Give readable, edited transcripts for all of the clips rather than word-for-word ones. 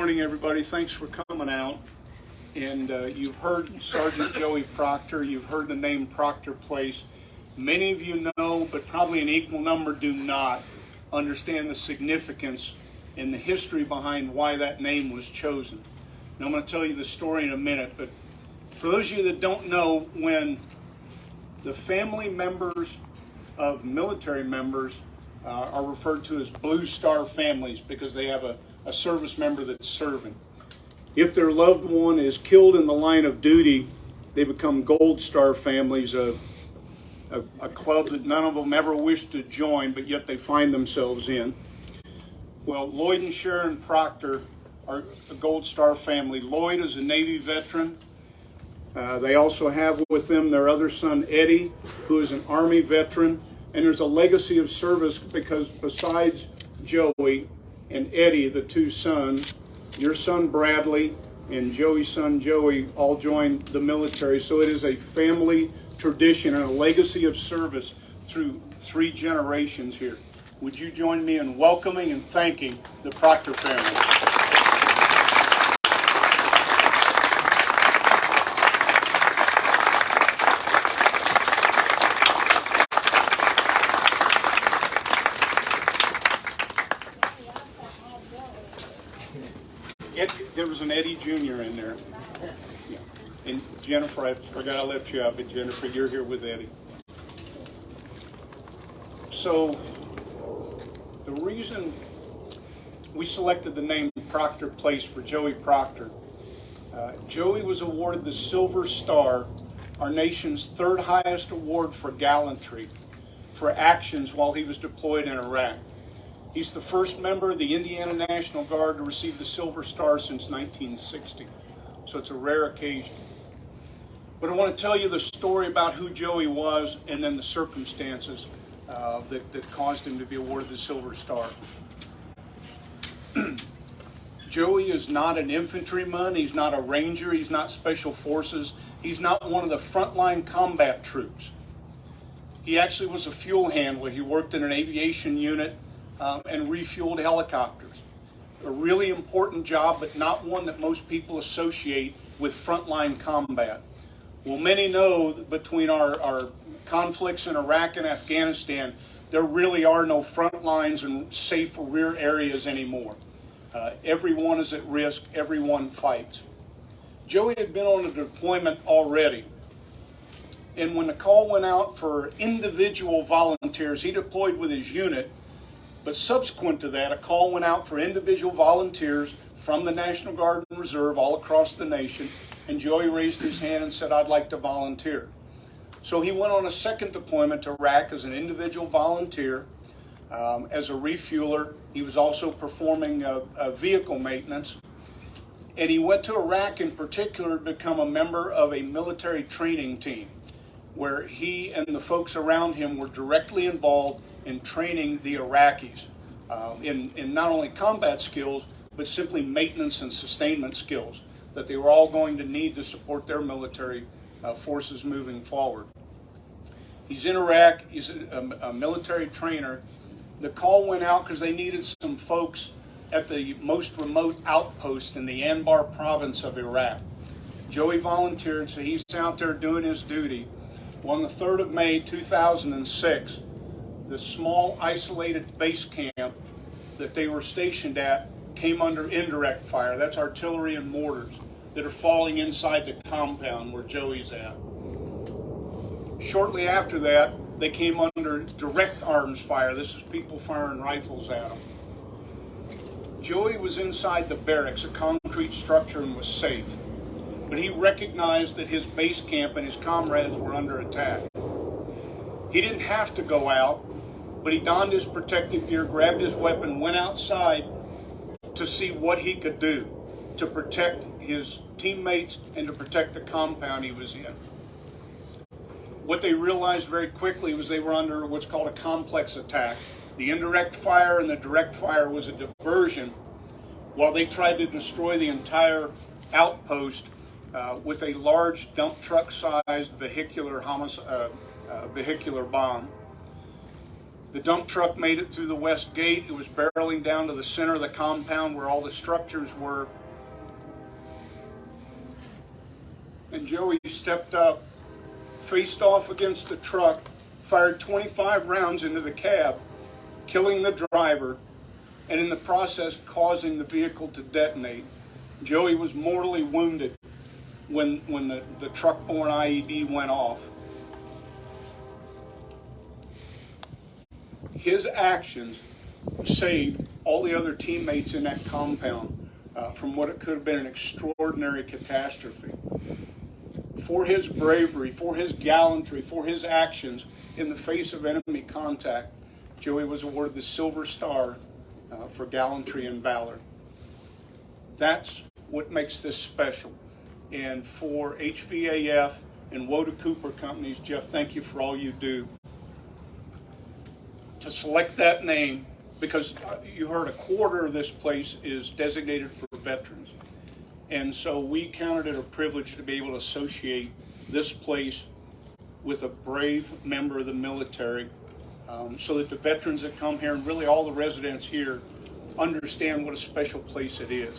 morning, everybody. Thanks for coming out. And you've heard Sergeant Joey Proctor. You've heard the name Proctor Place. Many of you know, but probably an equal number do not understand the significance and the history behind why that name was chosen. Now, I'm going to tell you the story in a minute, but for those of you that don't know, when the family members of military members are referred to as Blue Star families because they have a service member that's serving. If their loved one is killed in the line of duty, they become Gold Star families, a club that none of them ever wished to join, but yet they find themselves in. Well, Lloyd and Sharon Proctor are a Gold Star family. Lloyd is a Navy veteran. They also have with them their other son, Eddie, who is an Army veteran. And there's a legacy of service because besides Joey and Eddie, the two sons, your son Bradley and Joey's son Joey all joined the military. So it is a family tradition and a legacy of service through 3 generations here. Would you join me in welcoming and thanking the Proctor family? There was an Eddie Jr. in there. Yeah. And Jennifer, I forgot I left you out, but Jennifer, you're here with Eddie. So the reason we selected the name Proctor Place for Joey Proctor, Joey was awarded the Silver Star, our nation's 3rd highest award for gallantry, for actions while he was deployed in Iraq. He's the first member of the Indiana National Guard to receive the Silver Star since 1960. So it's a rare occasion. But I want to tell you the story about who Joey was and then the circumstances that caused him to be awarded the Silver Star. Joey is not an infantryman. He's not a ranger. He's not special forces. He's not one of the frontline combat troops. He actually was a fuel handler. He worked in an aviation unit and refueled helicopters. A really important job, but not one that most people associate with frontline combat. Well, many know that between our conflicts in Iraq and Afghanistan, there really are no front lines and safe rear areas anymore. Everyone is at risk. Everyone fights. Joey had been on a deployment already. And when the call went out for individual volunteers, he deployed with his unit. But subsequent to that, a call went out for individual volunteers from the National Guard and Reserve all across the nation, and Joey raised his hand and said, "I'd like to volunteer." So he went on a second deployment to Iraq as an individual volunteer, as a refueler. He was also performing vehicle maintenance. And he went to Iraq in particular to become a member of a military training team, where he and the folks around him were directly involved in training the Iraqis in not only combat skills, but simply maintenance and sustainment skills that they were all going to need to support their military forces moving forward. He's in Iraq. He's a military trainer. The call went out because they needed some folks at the most remote outpost in the Anbar province of Iraq. Joey volunteered, so he's out there doing his duty. Well, on the 3rd of May, 2006, the small isolated base camp that they were stationed at came under indirect fire. That's artillery and mortars that are falling inside the compound where Joey's at. Shortly after that, they came under direct arms fire. This is people firing rifles at them. Joey was inside the barracks, a concrete structure, and was safe. But he recognized that his base camp and his comrades were under attack. He didn't have to go out, but he donned his protective gear, grabbed his weapon, went outside to see what he could do to protect his teammates and to protect the compound he was in. What they realized very quickly was they were under what's called a complex attack. The indirect fire and the direct fire was a diversion while they tried to destroy the entire outpost with a large dump truck-sized vehicular bomb. The dump truck made it through the west gate. It was barreling down to the center of the compound where all the structures were. And Joey stepped up, faced off against the truck, fired 25 rounds into the cab, killing the driver, and in the process causing the vehicle to detonate. Joey was mortally wounded when the truck-borne IED went off. His actions saved all the other teammates in that compound from what it could have been an extraordinary catastrophe. For his bravery, for his gallantry, for his actions in the face of enemy contact, Joey was awarded the Silver Star for gallantry and valor. That's what makes this special. And for HVAF and Woda Cooper Companies, Jeff, thank you for all you do. To select that name, because you heard a quarter of this place is designated for veterans. And so we counted it a privilege to be able to associate this place with a brave member of the military, so that the veterans that come here and really all the residents here understand what a special place it is.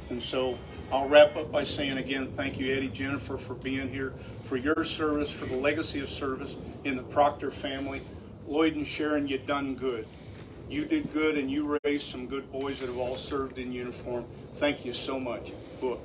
And so I'll wrap up by saying again, thank you, Eddie, Jennifer, for being here, for your service, for the legacy of service in the Proctor family. Lloyd and Sharon, you done good. You did good, and you raised some good boys that have all served in uniform. Thank you so much. Book.